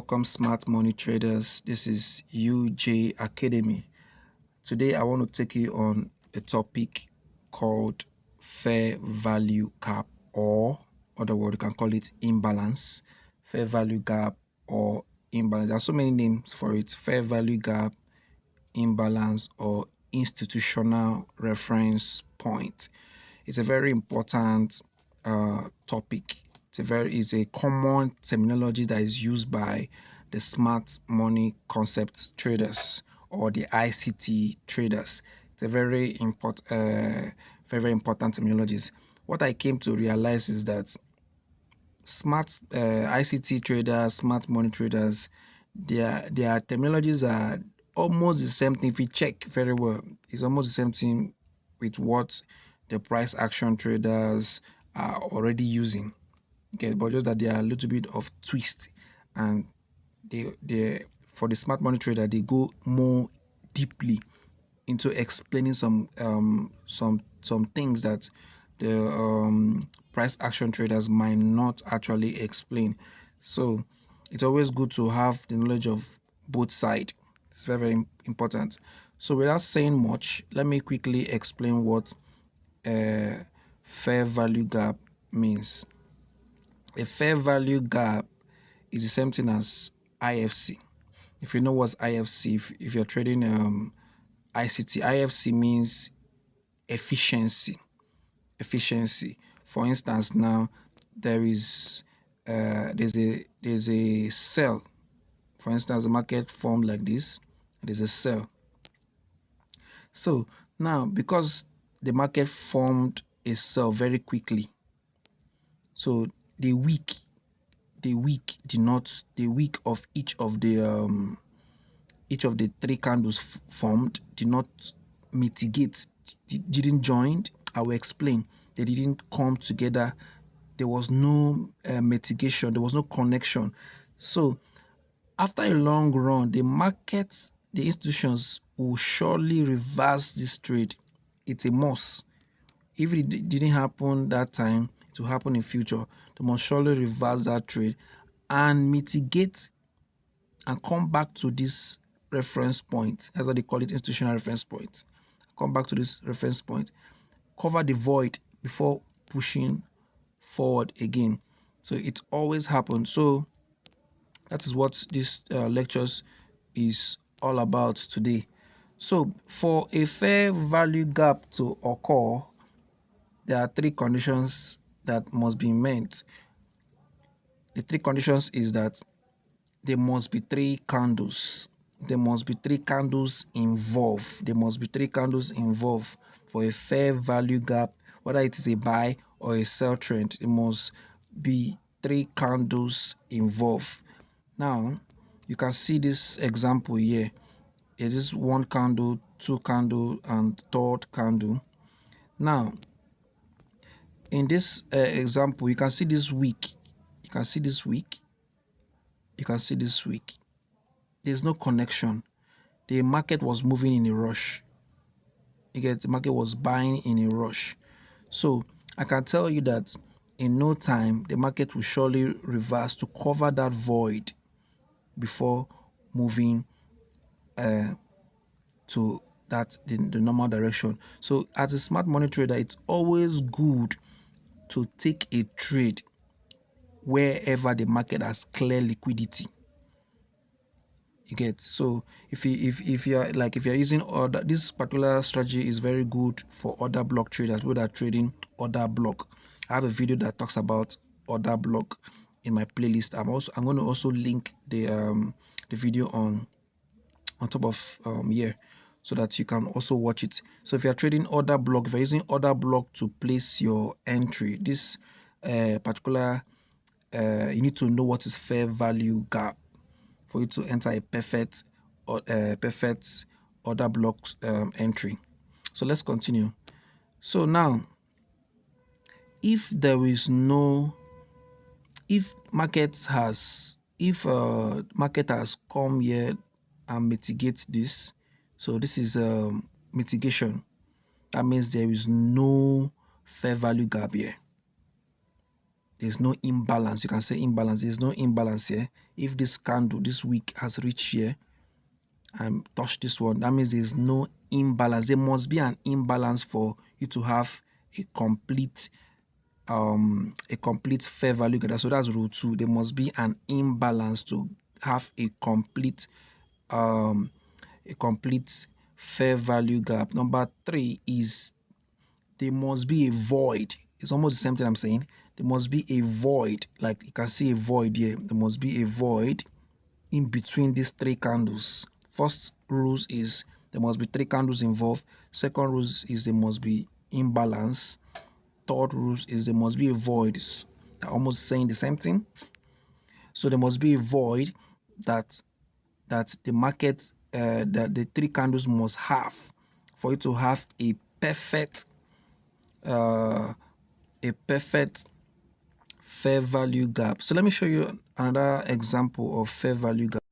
Welcome, smart money traders. This is UJ Academy. Today, I want to take you on a topic called fair value gap, or other word, you can call it imbalance. Fair value gap or imbalance. There are so many names for it: fair value gap, imbalance, or institutional reference point. It's a very important topic. It's a common terminology that is used by the smart money concept traders or the ICT traders. It's a very important terminologies. What I came to realize is that smart ICT traders, smart money traders, their terminologies are almost the same thing. If you check very well, it's almost the same thing with what the price action traders are already using. Okay, but just that they are a little bit of twist, and they for the smart money trader they go more deeply into explaining some things that the price action traders might not actually explain. So it's always good to have the knowledge of both sides. It's very important. So without saying much, let me quickly explain what fair value gap means. A fair value gap is the same thing as IFC. If you know what's IFC, if you're trading ICT, IFC means efficiency. For instance, now there's a sell. For instance, the market formed like this. There's a sell. So now, because the market formed a sell very quickly, so the week of each of the three candles formed did not mitigate, didn't join. I will explain. They didn't come together. There was no mitigation. There was no connection. So after a long run, the markets, the institutions will surely reverse this trade. It's a must. If it didn't happen that time, it will happen in future. They must surely reverse that trade and mitigate and come back to this reference point. That's what they call it, institutional reference point. Come back to this reference point, cover the void before pushing forward again. So it always happens. So that is what this lectures is all about today. So for a fair value gap to occur, there are three conditions that must be met. The three conditions is that there must be three candles. There must be three candles involved. There must be three candles involved for a fair value gap, whether it is a buy or a sell trend. There must be three candles involved. Now, you can see this example here. It is one candle, two candle, and third candle. Now, in this example, you can see this week. You can see this week. You can see this week. There's no connection. The market was moving in a rush. The market was buying in a rush. So I can tell you that in no time, the market will surely reverse to cover that void before moving to the normal direction. So as a smart money trader, it's always good to take a trade wherever the market has clear liquidity. You get, so if you're using order, this particular strategy is very good for order block traders who are trading order block. I have a video that talks about order block in my playlist. I'm going to also link the video on top of here, so that you can also watch it. So if you're trading order block, if you're using order block to place your entry, this particular you need to know what is fair value gap for you to enter a perfect order block entry. So let's continue. So now, if there is no, if market has come here and mitigate this, so this is mitigation. That means there is no fair value gap here. there's no imbalance. You can say imbalance. There's no imbalance here. If this candle this week has reached here and touch this one, that means there's no imbalance. There must be an imbalance for you to have a complete fair value gap. So that's rule 2. There must be an imbalance to have a complete fair value gap. Number 3 is there must be a void. It's almost the same thing I'm saying. There must be a void. Like you can see a void here. There must be a void in between these 3 candles. First rules is there must be 3 candles involved. Second rules is there must be imbalance. Third rules is there must be a void. They're almost saying the same thing. So there must be a void that the market that the 3 candles must have for you to have a perfect fair value gap. So let me show you another example of fair value gap.